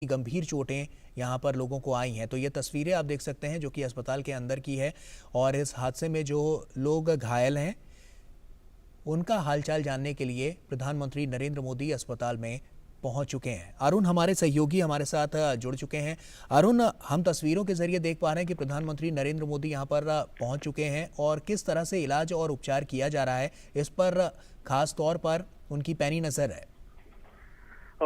गंभीर चोटें यहाँ पर लोगों को आई हैं। तो ये तस्वीरें आप देख सकते हैं जो कि अस्पताल के अंदर की है और इस हादसे में जो लोग घायल हैं उनका हालचाल जानने के लिए प्रधानमंत्री नरेंद्र मोदी अस्पताल में पहुंच चुके हैं। अरुण हमारे सहयोगी हमारे साथ जुड़ चुके हैं। अरुण, हम तस्वीरों के जरिए देख पा रहे हैं कि प्रधानमंत्री नरेंद्र मोदी यहाँ पर पहुंच चुके हैं और किस तरह से इलाज और उपचार किया जा रहा है इस पर खास तौर पर उनकी पैनी नजर है।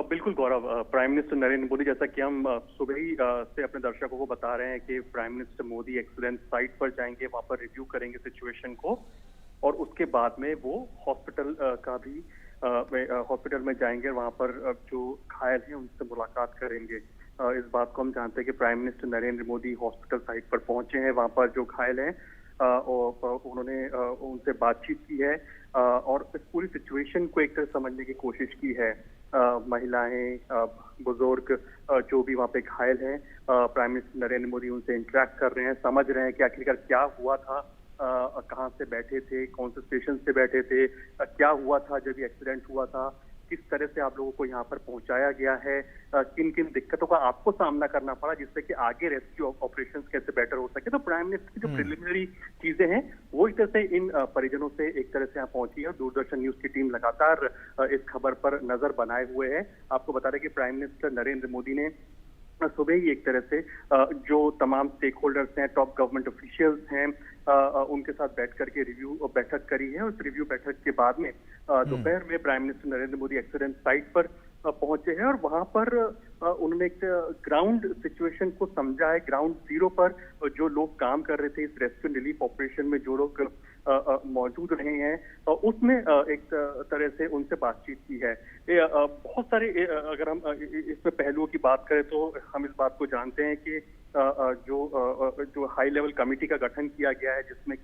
बिल्कुल गौरव, प्राइम मिनिस्टर नरेंद्र मोदी, जैसा कि हम सुबह ही से अपने दर्शकों को बता रहे हैं कि prime minister Modi accident site पर जाएंगे, वहां पर रिव्यू करेंगे सिचुएशन को और उसके बाद में वो हॉस्पिटल का भी हॉस्पिटल में जाएंगे। वहां पर जो घायल हैं उनसे मुलाकात करेंगे। इस बात को हम जानते हैं कि prime minister Narendra Modi hospital site पर पहुंचे हैं। वहां पर जो घायल हैं और उन्होंने उनसे बातचीत की है और इस पूरी सिचुएशन को एक तरह समझने की कोशिश की है। महिलाएं, बुजुर्ग जो भी वहाँ पे घायल हैं, प्राइम मिनिस्टर नरेंद्र मोदी उनसे इंटरेक्ट कर रहे हैं, समझ रहे हैं कि आखिरकार क्या हुआ था, कहाँ से बैठे थे, कौन से स्टेशन से बैठे थे, क्या हुआ था जब ये एक्सीडेंट हुआ था, किस तरह से आप लोगों को यहाँ पर पहुंचाया गया है, किन किन दिक्कतों का आपको सामना करना पड़ा जिससे कि आगे रेस्क्यू ऑपरेशंस कैसे बेटर हो सके। तो प्राइम मिनिस्टर की जो प्रिलिमिनरी चीजें हैं वो एक तरह से इन परिजनों से एक तरह से यहाँ पहुंची है। दूरदर्शन न्यूज की टीम लगातार इस खबर पर नजर बनाए हुए है। आपको बता दें कि प्राइम मिनिस्टर नरेंद्र मोदी ने सुबह ही एक तरह से जो तमाम स्टेक होल्डर्स हैं, टॉप गवर्नमेंट ऑफिशियल्स हैं, उनके साथ बैठ करके रिव्यू बैठक करी है। उस रिव्यू बैठक के बाद में दोपहर में prime minister Narendra Modi accident site पर पहुंचे हैं और वहां पर उन्होंने एक ग्राउंड सिचुएशन को समझा है। ग्राउंड जीरो पर जो लोग काम कर रहे थे इस रेस्क्यू रिलीफ ऑपरेशन में, जो लोग मौजूद रहे हैं, उसमें एक तरह से उनसे बातचीत की है। बहुत सारे अगर हम इसमें पहलुओं की बात करें तो हम इस बात को जानते हैं कि जो हाई लेवल कमेटी का गठन किया गया है जिसमें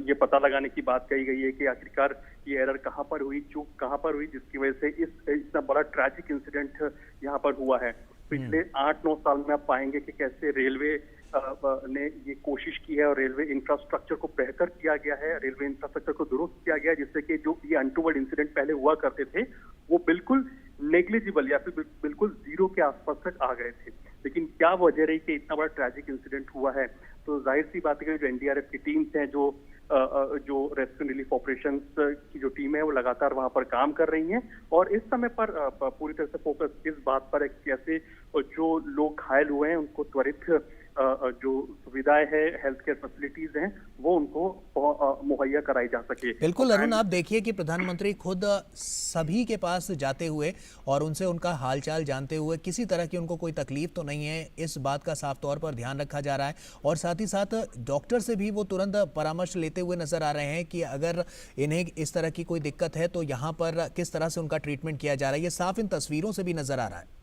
ये पता लगाने की बात कही गई है कि आखिरकार ये एरर कहां पर हुई, चूक कहां पर हुई, जिसकी वजह से इतना बड़ा ट्रैजिक इंसिडेंट यहां पर हुआ है। पिछले 8-9 साल में आप पाएंगे कि कैसे रेलवे ने ये कोशिश की है और रेलवे इंफ्रास्ट्रक्चर को बेहतर किया गया है, रेलवे इंफ्रास्ट्रक्चर को दुरुस्त किया गया, जिससे कि जो ये अनटूवर्ड इंसिडेंट पहले हुआ करते थे वो बिल्कुल नेग्लिजिबल या फिर बिल्कुल जीरो के आसपास तक आ गए थे। लेकिन क्या वजह रही कि इतना बड़ा ट्रैजिक इंसिडेंट हुआ है? तो जाहिर सी बात है कि जो एनडीआरएफ की टीम्स हैं, जो रेस्क्यू रिलीफ ऑपरेशंस की जो टीम है वो लगातार वहां पर काम कर रही हैं और इस समय पर पूरी तरह से फोकस इस बात पर है कि कैसे जो लोग घायल हुए हैं उनको त्वरित जो सुविधाएं हैं, हेल्थ केयर फैसिलिटीज हैं, वो उनको मुहैया कराई जा सके। बिल्कुल अरुण, आप देखिए कि प्रधानमंत्री खुद सभी के पास जाते हुए और उनसे उनका हालचाल जानते हुए किसी तरह की उनको कोई तकलीफ तो नहीं है, इस बात का साफ तौर पर ध्यान रखा जा रहा है और साथ ही साथ डॉक्टर से भी वो तुरंत परामर्श लेते हुए नजर आ रहे हैं कि अगर इन्हें इस तरह की कोई दिक्कत है तो यहाँ पर किस तरह से उनका ट्रीटमेंट किया जा रहा है। ये साफ इन तस्वीरों से भी नजर आ रहा है।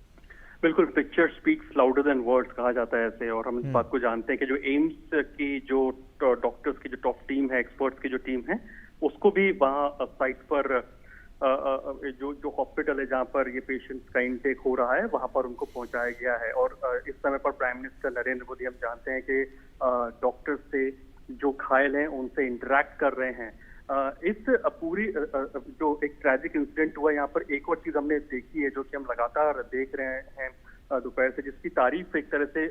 बिल्कुल, picture speaks louder than words कहा जाता है ऐसे। और हम इस बात को जानते हैं कि जो एम्स की जो डॉक्टर्स की जो टॉप टीम है, एक्सपर्ट्स की जो टीम है, उसको भी वहाँ साइट पर जो हॉस्पिटल है जहाँ पर ये पेशेंट्स का इनटेक हो रहा है वहाँ पर उनको पहुंचाया गया है। और इस समय पर प्राइम मिनिस्टर नरेंद्र मोदी, हम जानते हैं कि डॉक्टर्स से जो घायल हैं उनसे इंटरेक्ट कर रहे हैं। इस पूरी जो एक ट्रैजिक इंसिडेंट हुआ, यहाँ पर एक और चीज हमने देखी है जो कि हम लगातार देख रहे हैं दोपहर से, जिसकी तारीफ एक तरह से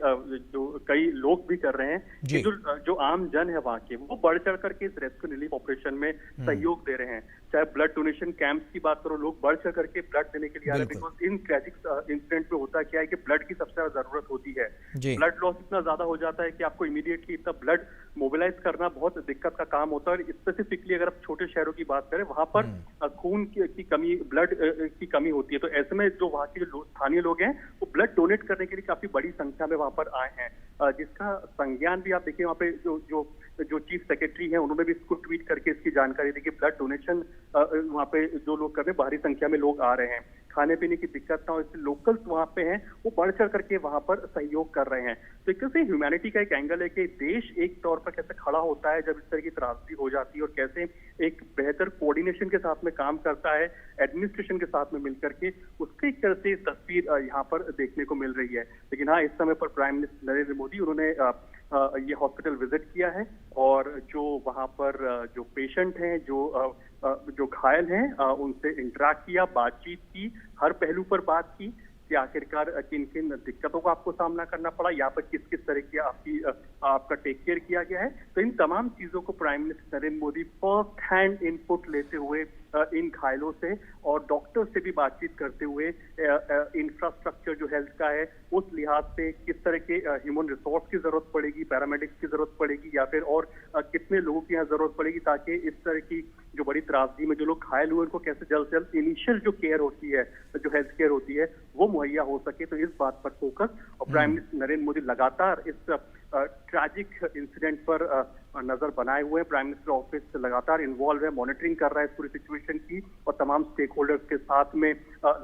जो कई लोग भी कर रहे हैं कि जो आम जन है वहाँ के, वो बढ़ चढ़ करके इस रेस्क्यू रिलीफ ऑपरेशन में सहयोग दे रहे हैं। चाहे ब्लड डोनेशन कैंप्स की बात करो, लोग बढ़ चढ़ करके ब्लड देने के लिए आ रहे हैं। बिकॉज इन ट्रैजिक इंसिडेंट में होता क्या है कि ब्लड की सबसे ज्यादा जरूरत होती है। ब्लड लॉस इतना ज्यादा हो जाता है कि आपको इमीडिएटली इतना ब्लड मोबिलाइज करना बहुत दिक्कत का काम होता है। और स्पेसिफिकली अगर आप छोटे शहरों की बात करें, वहां पर खून की कमी, ब्लड की कमी होती है। तो ऐसे में जो वहाँ के जो स्थानीय लोग हैं वो ब्लड डोनेट करने के लिए काफी बड़ी संख्या में वहां पर आए हैं, जिसका संज्ञान भी आप देखिए वहाँ पे जो चीफ सेक्रेटरी हैं उन्होंने भी इसको ट्वीट करके इसकी जानकारी दी कि ब्लड डोनेशन वहाँ पे जो लोग कर रहे हैं, भारी संख्या में लोग आ रहे हैं, खाने पीने की दिक्कत ना हो, इसलिए लोकल्स वहाँ पे हैं वो बढ़ चढ़ करके वहाँ पर सहयोग कर रहे हैं। तो एक तरह से ह्यूमैनिटी का एक एंगल है कि देश एक तौर पर कैसे खड़ा होता है जब इस तरह की त्रासदी हो जाती है और कैसे एक बेहतर कोऑर्डिनेशन के साथ में काम करता है एडमिनिस्ट्रेशन के साथ में मिलकर के, उसकी एक तरह से तस्वीर यहाँ पर देखने को मिल रही है। लेकिन हाँ, इस समय पर प्राइम मिनिस्टर नरेंद्र मोदी उन्होंने ये हॉस्पिटल विजिट किया है और जो वहाँ पर जो पेशेंट हैं, जो घायल हैं, उनसे इंटरेक्ट किया, बातचीत की, हर पहलू पर बात की कि आखिरकार किन किन दिक्कतों का आपको सामना करना पड़ा, यहाँ पर किस किस तरह की आपका टेक केयर किया गया है। तो इन तमाम चीजों को prime minister Narendra Modi first hand input लेते हुए इन घायलों से और डॉक्टर से भी बातचीत करते हुए इंफ्रास्ट्रक्चर जो हेल्थ का है उस लिहाज से किस तरह के ह्यूमन रिसोर्स की जरूरत पड़ेगी, पैरामेडिक्स की जरूरत पड़ेगी या फिर और कितने लोगों की यहाँ जरूरत पड़ेगी, ताकि इस तरह की जो बड़ी त्रासदी में जो लोग घायल हुए उनको कैसे जल्द से जल्द इनिशियल जो केयर होती है, जो हेल्थ केयर होती है, वो मुहैया हो सके। तो इस बात पर फोकस और प्राइम मिनिस्टर नरेंद्र मोदी लगातार इस ट्रैजिक इंसिडेंट पर नजर बनाए हुए हैं। प्राइम मिनिस्टर ऑफिस लगातार इन्वॉल्व है, मॉनिटरिंग कर रहा है इस पूरी सिचुएशन की और तमाम स्टेक होल्डर्स के साथ में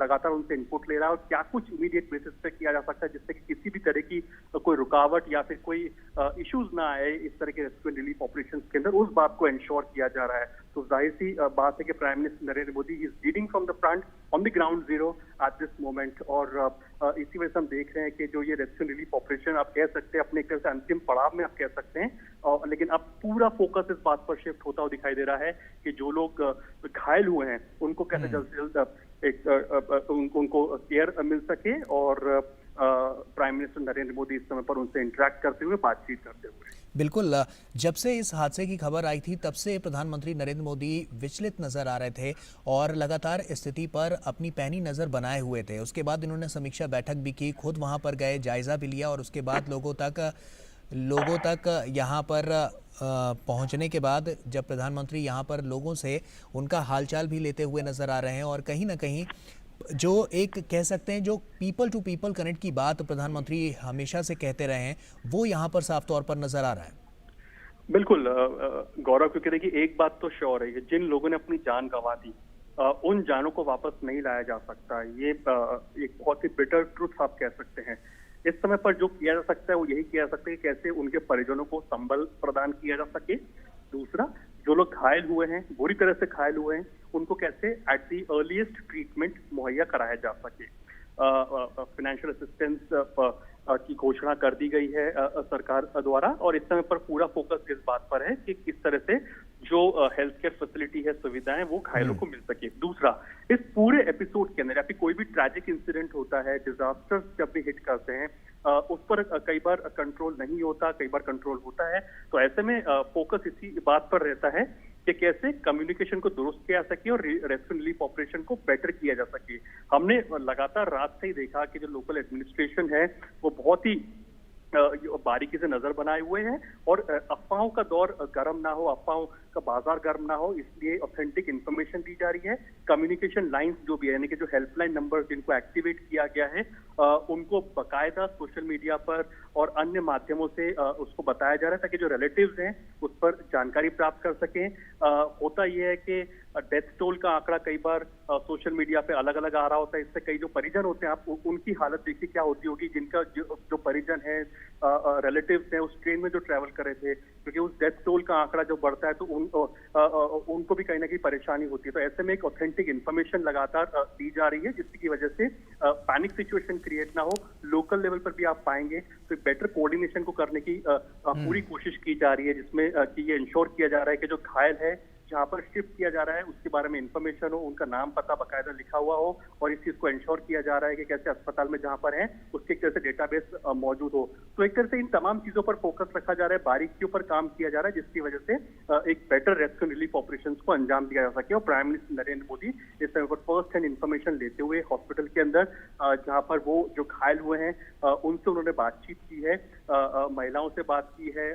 लगातार उनसे इनपुट ले रहा है और क्या कुछ इमीडिएट बेसिस पे किया जा सकता है जिससे कि किसी भी तरह की कोई रुकावट या फिर कोई इश्यूज ना आए इस तरह के रेस्क्यू एंड रिलीफ ऑपरेशंस के अंदर, उस बात को इंश्योर किया जा रहा है। तो जाहिर सी बात है कि prime minister Narendra Modi is leading from the front on the ground zero at this moment और इसी वजह से हम देख रहे हैं कि जो ये रेस्क्यू एंड रिलीफ ऑपरेशन आप कह सकते हैं अपने एक तरह से अंतिम पड़ाव में आप कह सकते हैं, लेकिन अब पूरा फोकस इस बात पर शिफ्ट होता हुआ दिखाई दे रहा है कि जो लोग घायल हुए हैं उनको कैसे जल्द से जल्द उनको केयर मिल सके और प्राइम मिनिस्टर नरेंद्र मोदी इस समय पर उनसे इंटरेक्ट करते हुए बातचीत करते हुए। बिल्कुल, जब से इस हादसे की खबर आई थी तब से प्रधानमंत्री नरेंद्र मोदी विचलित नजर आ रहे थे और लगातार स्थिति पर अपनी पैनी नजर बनाए हुए थे। उसके बाद इन्होंने समीक्षा बैठक भी की, खुद वहां पर गए, जायजा भी लिया और उसके बाद लोगों तक यहाँ पर पहुंचने के बाद जब प्रधानमंत्री यहाँ पर लोगों से उनका हालचाल भी लेते हुए नजर आ रहे हैं और कहीं ना कहीं जो एक कह सकते हैं जो पीपल टू पीपल कनेक्ट की बात प्रधानमंत्री हमेशा से कहते रहे हैं वो यहाँ पर साफ तौर पर नजर आ रहा है। बिल्कुल गौरव, क्योंकि देखिए एक बात तो श्योर है कि जिन लोगों ने अपनी जान गंवा दी उन जानों को वापस नहीं लाया जा सकता। ये एक बहुत ही बिटर ट्रुथ आप कह सकते हैं। इस समय पर जो किया जा सकता है वो यही किया जा सकता है कि कैसे उनके परिजनों को संबल प्रदान किया जा सके। दूसरा, जो लोग घायल हुए हैं, बुरी तरह से घायल हुए हैं, उनको कैसे एट दी अर्लीस्ट ट्रीटमेंट मुहैया कराया जा सके। फाइनेंशियल असिस्टेंस की घोषणा कर दी गई है सरकार द्वारा और इस समय पर पूरा फोकस इस बात पर है कि किस तरह से जो हेल्थ केयर फैसिलिटी है, सुविधाएं वो घायलों को मिल सके। दूसरा, इस पूरे एपिसोड के अंदर या फिर कोई भी ट्रैजिक इंसिडेंट होता है, डिजास्टर्स जब भी हिट करते हैं उस पर कई बार कंट्रोल नहीं होता, कई बार कंट्रोल होता है। तो ऐसे में फोकस इसी बात पर रहता है कि कैसे कम्युनिकेशन को दुरुस्त किया जा सके और रेस्क्यू रिलीफ ऑपरेशन को बेटर किया जा सके। हमने लगातार रात से ही देखा कि जो लोकल एडमिनिस्ट्रेशन है वो बहुत ही बारीकी से नजर बनाए हुए हैं और अफवाहों का दौर गर्म ना हो, अफवाहों का बाजार गर्म ना हो, इसलिए ऑथेंटिक इंफॉर्मेशन दी जा रही है। कम्युनिकेशन लाइंस जो भी है, यानी कि जो हेल्पलाइन नंबर जिनको एक्टिवेट किया गया है उनको बकायदा सोशल मीडिया पर और अन्य माध्यमों से उसको बताया जा रहा है ताकि जो रिलेटिव्स हैं उस पर जानकारी प्राप्त कर सकें। होता यह है कि डेथ टोल का आंकड़ा कई बार सोशल मीडिया पे अलग अलग आ रहा होता है, इससे कई जो परिजन होते हैं आप उनकी हालत देखिए क्या होती होगी, जिनका जो परिजन है, रिलेटिव्स हैं उस ट्रेन में जो ट्रैवल कर रहे थे, क्योंकि उस डेथ टोल का आंकड़ा जो बढ़ता है तो उनको भी कहीं ना कहीं परेशानी होती है। तो ऐसे में एक ऑथेंटिक इन्फॉर्मेशन लगातार दी जा रही है जिसकी वजह से पैनिक सिचुएशन क्रिएट ना हो। लोकल लेवल पर भी आप पाएंगे तो बेटर कोऑर्डिनेशन को करने की पूरी कोशिश की जा रही है, जिसमें कि ये इंश्योर किया जा रहा है कि जो घायल है जहां पर शिफ्ट किया जा रहा है उसके बारे में इंफॉर्मेशन हो, उनका नाम पता बकायदा लिखा हुआ हो और इस चीज को इंश्योर किया जा रहा है कि कैसे अस्पताल में जहां पर है उसके एक तरह से डेटाबेस मौजूद हो। तो एक तरह से इन तमाम चीजों पर फोकस रखा जा रहा है, बारीकियों पर काम किया जा रहा है, जिसकी वजह से एक बेटर रेस्क्यू रिलीफ ऑपरेशंस को अंजाम दिया जा सके। और प्राइम मिनिस्टर नरेंद्र मोदी इस समय पर फर्स्ट हैंड इंफॉर्मेशन लेते हुए हॉस्पिटल के अंदर जहां पर वो जो घायल हुए हैं उनसे उन्होंने बातचीत की है, महिलाओं से बात की है,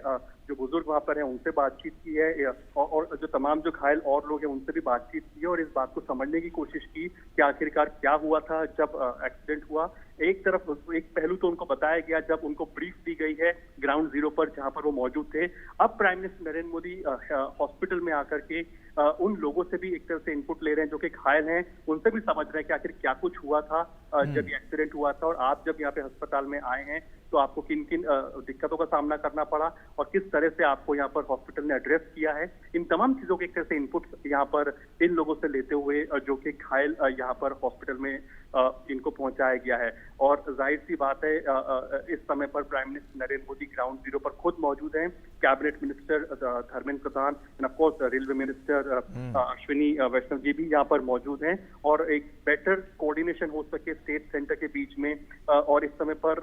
जो बुजुर्ग वहां पर हैं उनसे बातचीत की है और जो तमाम जो घायल और लोग हैं उनसे भी बातचीत की है और इस बात को समझने की कोशिश की कि आखिरकार क्या हुआ था जब एक्सीडेंट हुआ। एक तरफ एक पहलू तो उनको बताया गया जब उनको ब्रीफ दी गई है ग्राउंड जीरो पर जहां पर वो मौजूद थे। अब prime minister Narendra Modi hospital में आकर के उन लोगों से भी एक तरह से इनपुट ले रहे हैं जो कि घायल हैं, उनसे भी समझ रहे हैं कि आखिर क्या कुछ हुआ था जब ये एक्सीडेंट हुआ था और आप जब यहाँ पे अस्पताल में आए हैं तो आपको किन किन दिक्कतों का सामना करना पड़ा और किस तरह से आपको यहाँ पर हॉस्पिटल ने एड्रेस किया है। इन तमाम चीजों के एक तरह से इनपुट यहाँ पर इन लोगों से लेते हुए जो कि घायल यहाँ पर हॉस्पिटल में इनको पहुंचाया गया है। और जाहिर सी बात है इस समय पर prime minister Narendra Modi ground zero पर खुद मौजूद हैं। Cabinet minister Dharmendra Pradhan and of course railway minister Ashwini Vaishnaw ji भी यहाँ पर मौजूद हैं और एक बेटर कोऑर्डिनेशन हो सके स्टेट सेंटर के बीच में और इस समय पर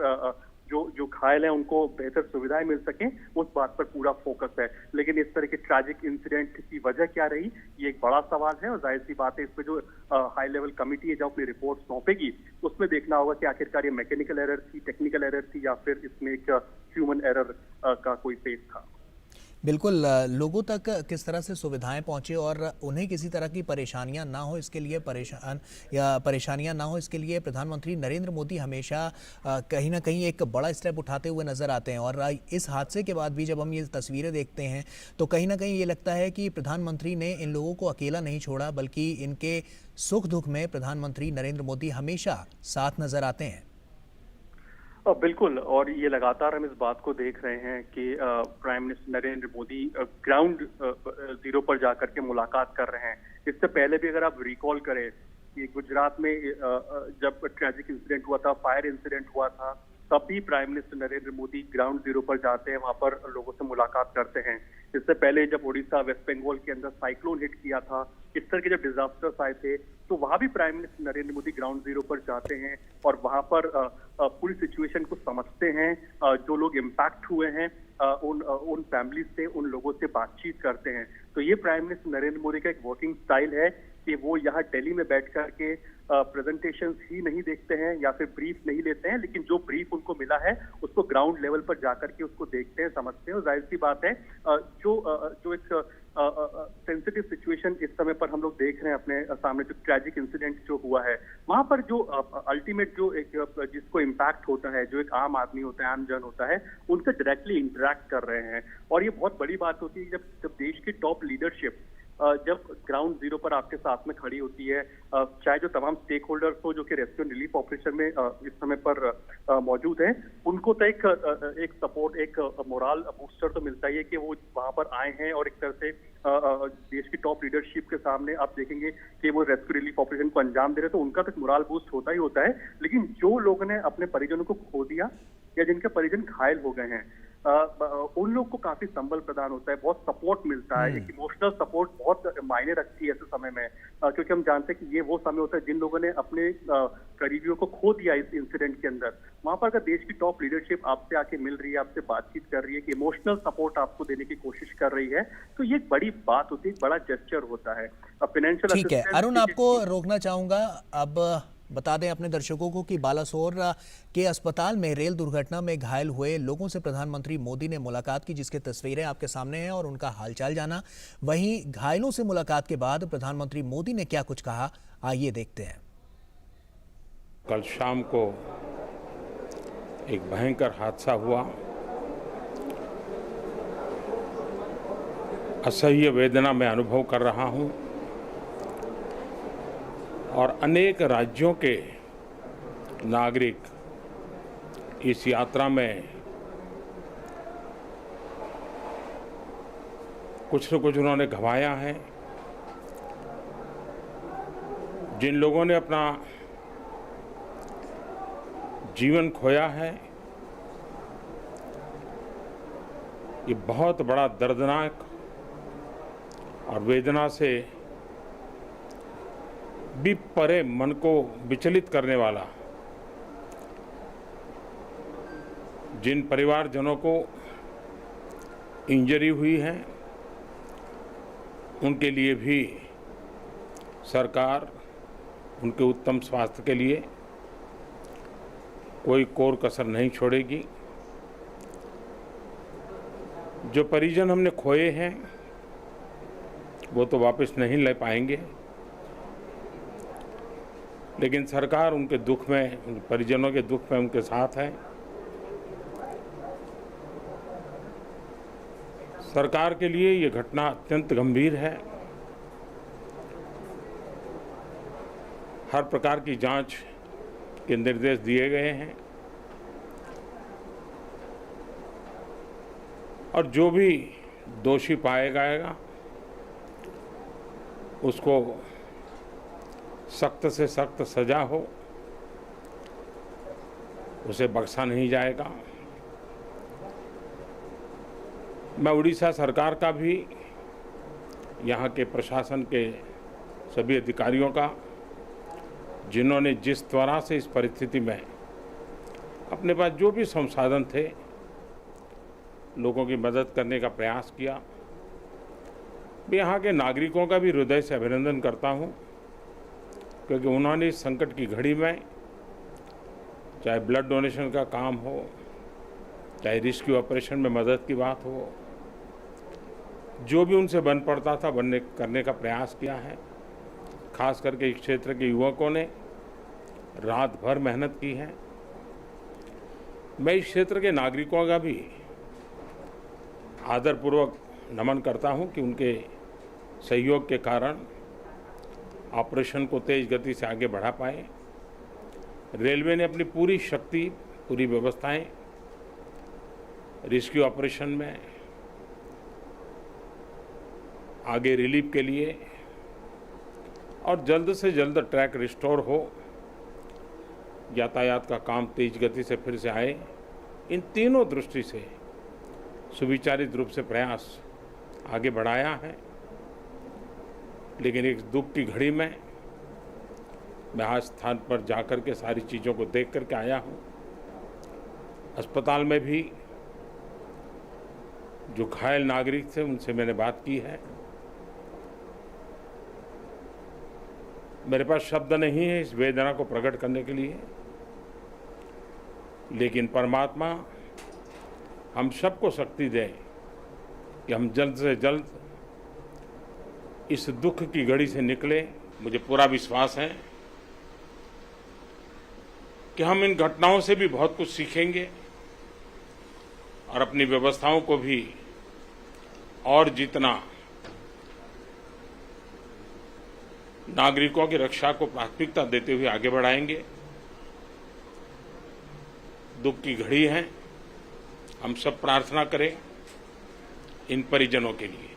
जो घायल हैं उनको बेहतर सुविधाएं मिल सकें, उस बात पर पूरा फोकस है। लेकिन इस तरह के ट्रैजिक इंसिडेंट की वजह क्या रही, ये एक बड़ा सवाल है और जाहिर सी बात है इस पे जो हाई लेवल कमिटी है जो अपनी रिपोर्ट सौंपेगी उसमें देखना होगा कि आखिरकार ये मैकेनिकल एरर थी, टेक्निकल एरर थी या फिर इसमें एक ह्यूमन एरर का कोई फेस था। बिल्कुल, लोगों तक किस तरह से सुविधाएं पहुंचे और उन्हें किसी तरह की परेशानियां ना हो इसके लिए प्रधानमंत्री नरेंद्र मोदी हमेशा कहीं ना कहीं एक बड़ा स्टेप उठाते हुए नजर आते हैं। और इस हादसे के बाद भी जब हम ये तस्वीरें देखते हैं तो कहीं ना कहीं ये लगता है कि प्रधानमंत्री ने इन लोगों को अकेला नहीं छोड़ा, बल्कि इनके सुख दुख में प्रधानमंत्री नरेंद्र मोदी हमेशा साथ नजर आते हैं। बिल्कुल, और ये लगातार हम इस बात को देख रहे हैं कि prime minister Narendra Modi ground zero पर जाकर के मुलाकात कर रहे हैं। इससे पहले भी अगर आप रिकॉल करें कि गुजरात में जब ट्रैजिक इंसिडेंट हुआ था, फायर इंसिडेंट हुआ था, तब भी prime minister Narendra Modi ground zero पर जाते हैं, वहां पर लोगों से मुलाकात करते हैं। इससे पहले जब उड़ीसा, वेस्ट बंगाल के अंदर साइक्लोन हिट किया था, इस तरह के जब डिजास्टर्स आए थे, तो वहां भी prime minister Narendra Modi ground zero पर जाते हैं और वहां पर पूरी सिचुएशन को समझते हैं। जो लोग इम्पैक्ट हुए हैं उन फैमिलीज से, उन लोगों से बातचीत करते हैं। तो ये प्राइम मिनिस्टर नरेंद्र मोदी का एक वर्किंग स्टाइल है कि वो यहाँ दिल्ली में बैठ करके प्रेजेंटेशंस ही नहीं देखते हैं या फिर ब्रीफ नहीं लेते हैं, लेकिन जो ब्रीफ उनको मिला है उसको ग्राउंड लेवल पर जाकर के उसको देखते हैं, समझते हैं। और जाहिर सी बात है जो एक सेंसिटिव सिचुएशन इस समय पर हम लोग देख रहे हैं अपने सामने, जो ट्रैजिक इंसिडेंट जो हुआ है, वहां पर जो अल्टीमेट जो एक जिसको इम्पैक्ट होता है, जो एक आम आदमी होता है, आम जन होता है, उनसे डायरेक्टली इंटरेक्ट कर रहे हैं। और ये बहुत बड़ी बात होती है जब देश की टॉप लीडरशिप जब ग्राउंड जीरो पर आपके साथ में खड़ी होती है, चाहे जो तमाम स्टेक होल्डर्स हो जो कि रेस्क्यू एंड रिलीफ ऑपरेशन में इस समय पर मौजूद हैं, उनको तो एक सपोर्ट, एक मोरल बूस्टर तो मिलता ही है कि वो वहां पर आए हैं और एक तरह से देश की टॉप लीडरशिप के सामने आप देखेंगे कि वो रेस्क्यू रिलीफ ऑपरेशन को अंजाम दे रहे, तो उनका तो मोरल बूस्ट होता ही होता है। लेकिन जो लोगों ने अपने परिजनों को खो दिया या जिनके परिजन घायल हो गए हैं, उन लोग को काफी संबल प्रदान होता है, बहुत सपोर्ट मिलता है, एक इमोशनल सपोर्ट बहुत मायने रखती है ऐसे समय में, क्योंकि हम जानते हैं कि ये वो समय होता है जिन लोगों ने अपने करीबियों को खो दिया इस इंसिडेंट के अंदर। वहां पर अगर देश की टॉप लीडरशिप आपसे आके मिल रही है, आपसे बातचीत कर रही है, कि इमोशनल सपोर्ट आपको देने की कोशिश कर रही है, तो ये एक बड़ी बात होती है, एक बड़ा जेस्चर होता है। फाइनेंशियल ठीक है अरुण, आपको रोकना चाहूंगा। अब बता दें अपने दर्शकों को कि बालासोर के अस्पताल में रेल दुर्घटना में घायल हुए लोगों से प्रधानमंत्री मोदी ने मुलाकात की, जिसकी तस्वीरें आपके सामने हैं, और उनका हालचाल जाना। वहीं घायलों से मुलाकात के बाद प्रधानमंत्री मोदी ने क्या कुछ कहा, आइए देखते हैं। कल शाम को एक भयंकर हादसा हुआ। असह्य वेदना मैं अनुभव कर रहा हूं और अनेक राज्यों के नागरिक इस यात्रा में कुछ न कुछ उन्होंने गंवाया है। जिन लोगों ने अपना जीवन खोया है, ये बहुत बड़ा दर्दनाक और वेदना से भी परे, मन को विचलित करने वाला। जिन परिवारजनों को इंजरी हुई है उनके लिए भी सरकार उनके उत्तम स्वास्थ्य के लिए कोई कोर कसर नहीं छोड़ेगी। जो परिजन हमने खोए हैं वो तो वापस नहीं ले पाएंगे, लेकिन सरकार उनके दुख में, उनके परिजनों के दुख में उनके साथ है। सरकार के लिए ये घटना अत्यंत गंभीर है। हर प्रकार की जांच के निर्देश दिए गए हैं और जो भी दोषी पाया जाएगा उसको सख्त से सख्त सजा हो, उसे बख्शा नहीं जाएगा। मैं उड़ीसा सरकार का भी, यहाँ के प्रशासन के सभी अधिकारियों का जिन्होंने जिस तरह से इस परिस्थिति में अपने पास जो भी संसाधन थे लोगों की मदद करने का प्रयास किया। मैं यहाँ के नागरिकों का भी हृदय से अभिनंदन करता हूँ, क्योंकि उन्होंने इस संकट की घड़ी में चाहे ब्लड डोनेशन का काम हो, चाहे रेस्क्यू ऑपरेशन में मदद की बात हो, जो भी उनसे बन पड़ता था करने का प्रयास किया है। खास करके इस क्षेत्र के युवकों ने रात भर मेहनत की है। मैं इस क्षेत्र के नागरिकों का भी आदरपूर्वक नमन करता हूं कि उनके सहयोग के कारण ऑपरेशन को तेज गति से आगे बढ़ा पाए। रेलवे ने अपनी पूरी शक्ति, पूरी व्यवस्थाएं रेस्क्यू ऑपरेशन में आगे रिलीफ के लिए और जल्द से जल्द ट्रैक रिस्टोर हो, यातायात का काम तेज गति से फिर से आए, इन तीनों दृष्टि से सुविचारित रूप से प्रयास आगे बढ़ाया है। लेकिन एक दुख की घड़ी में मैं आज स्थान पर जाकर के सारी चीज़ों को देख करके आया हूँ। अस्पताल में भी जो घायल नागरिक थे उनसे मैंने बात की है। मेरे पास शब्द नहीं है इस वेदना को प्रकट करने के लिए, लेकिन परमात्मा हम सबको शक्ति दे कि हम जल्द से जल्द इस दुख की घड़ी से निकले। मुझे पूरा विश्वास है कि हम इन घटनाओं से भी बहुत कुछ सीखेंगे और अपनी व्यवस्थाओं को भी और जितना नागरिकों की रक्षा को प्राथमिकता देते हुए आगे बढ़ाएंगे। दुख की घड़ी है, हम सब प्रार्थना करें इन परिजनों के लिए।